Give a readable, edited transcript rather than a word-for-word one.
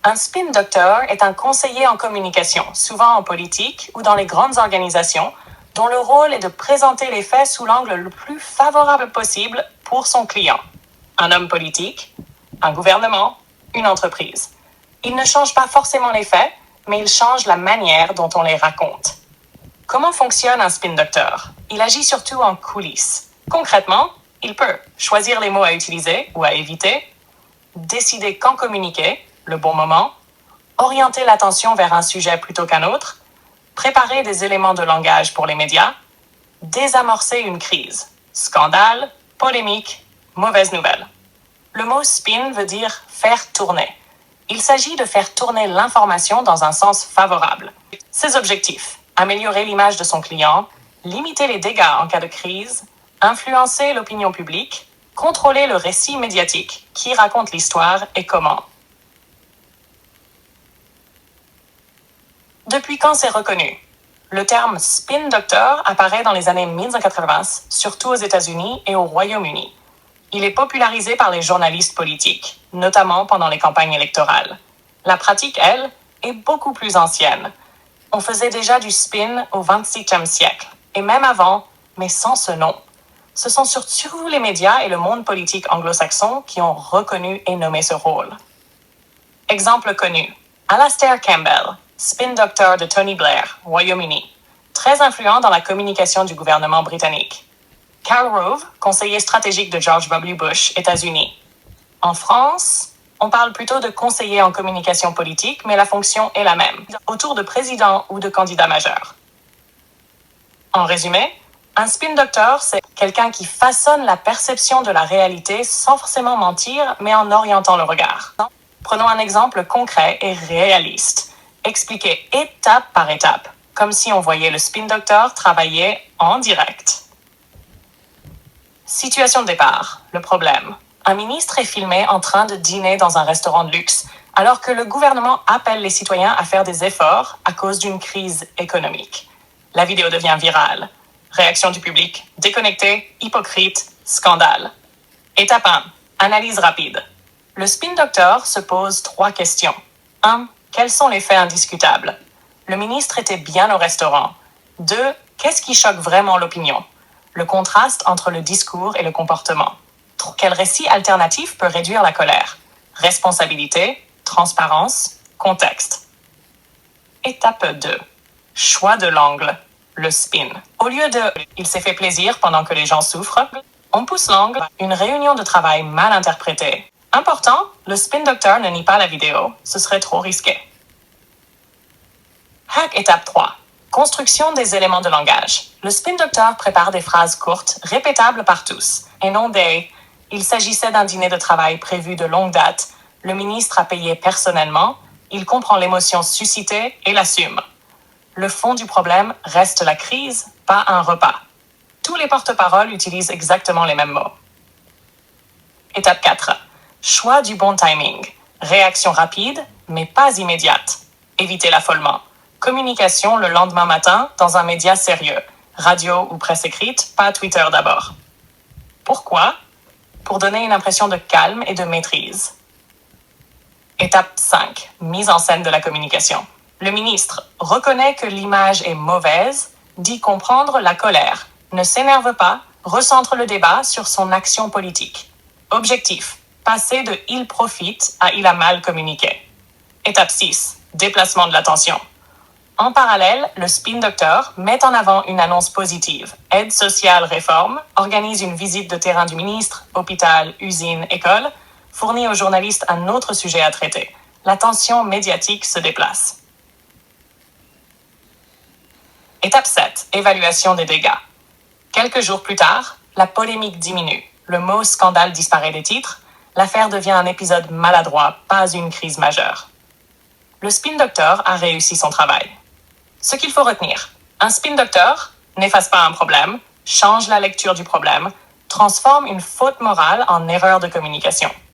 Un spin doctor est un conseiller en communication, souvent en politique ou dans les grandes organisations, dont le rôle est de présenter les faits sous l'angle le plus favorable possible pour son client. Un homme politique, un gouvernement, une entreprise. Il ne change pas forcément les faits, mais il change la manière dont on les raconte. Comment fonctionne un spin doctor? Il agit surtout en coulisses. Concrètement, il peut choisir les mots à utiliser ou à éviter, décider quand communiquer, le bon moment, orienter l'attention vers un sujet plutôt qu'un autre, préparer des éléments de langage pour les médias, désamorcer une crise, scandale, polémique, mauvaise nouvelle. Le mot spin veut dire faire tourner. Il s'agit de faire tourner l'information dans un sens favorable. Ses objectifs: améliorer l'image de son client, limiter les dégâts en cas de crise, influencer l'opinion publique, contrôler le récit médiatique, qui raconte l'histoire et comment. Depuis quand c'est reconnu? Le terme spin doctor apparaît dans les années 1980, surtout aux États-Unis et au Royaume-Uni. Il est popularisé par les journalistes politiques, notamment pendant les campagnes électorales. La pratique, elle, est beaucoup plus ancienne. On faisait déjà du spin au XXe siècle, et même avant, mais sans ce nom. Ce sont surtout les médias et le monde politique anglo-saxon qui ont reconnu et nommé ce rôle. Exemple connu: Alastair Campbell, spin doctor de Tony Blair, Royaume-Uni, très influent dans la communication du gouvernement britannique. Karl Rove, conseiller stratégique de George W. Bush, États-Unis. En France, on parle plutôt de conseiller en communication politique, mais la fonction est la même, autour de président ou de candidat majeur. En résumé, un spin doctor, c'est quelqu'un qui façonne la perception de la réalité sans forcément mentir, mais en orientant le regard. Prenons un exemple concret et réaliste, expliqué étape par étape, comme si on voyait le spin doctor travailler en direct. Situation de départ, le problème. Un ministre est filmé en train de dîner dans un restaurant de luxe, alors que le gouvernement appelle les citoyens à faire des efforts à cause d'une crise économique. La vidéo devient virale. Réaction du public: déconnecté, hypocrite, scandale. Étape 1. Analyse rapide. Le spin doctor se pose 3 questions. 1. Quels sont les faits indiscutables? Le ministre était bien au restaurant. 2. Qu'est-ce qui choque vraiment l'opinion? Le contraste entre le discours et le comportement. Quel récit alternatif peut réduire la colère? Responsabilité, transparence, contexte. Étape 2. Choix de l'angle, le spin. Au lieu de « il s'est fait plaisir pendant que les gens souffrent », on pousse l'angle « une réunion de travail mal interprétée ». Important, le spin doctor ne nie pas la vidéo, ce serait trop risqué. Hack étape 3. Construction des éléments de langage. Le spin doctor prépare des phrases courtes, répétables par tous, et non des « il s'agissait d'un dîner de travail prévu de longue date, le ministre a payé personnellement, il comprend l'émotion suscitée et l'assume ». Le fond du problème reste la crise, pas un repas. Tous les porte-paroles utilisent exactement les mêmes mots. Étape 4. Choix du bon timing. Réaction rapide, mais pas immédiate. Éviter l'affolement. Communication le lendemain matin dans un média sérieux. Radio ou presse écrite, pas Twitter d'abord. Pourquoi? Pour donner une impression de calme et de maîtrise. Étape 5. Mise en scène de la communication. Le ministre reconnaît que l'image est mauvaise, dit comprendre la colère, ne s'énerve pas, recentre le débat sur son action politique. Objectif: passer de « il profite » à « il a mal communiqué ». Étape 6. Déplacement de l'attention. En parallèle, le spin doctor met en avant une annonce positive. Aide sociale réforme, organise une visite de terrain du ministre, hôpital, usine, école, fournit aux journalistes un autre sujet à traiter. L'attention médiatique se déplace. Étape 7. Évaluation des dégâts. Quelques jours plus tard, la polémique diminue. Le mot scandale disparaît des titres. L'affaire devient un épisode maladroit, pas une crise majeure. Le spin doctor a réussi son travail. Ce qu'il faut retenir: un spin doctor n'efface pas un problème, change la lecture du problème, transforme une faute morale en erreur de communication.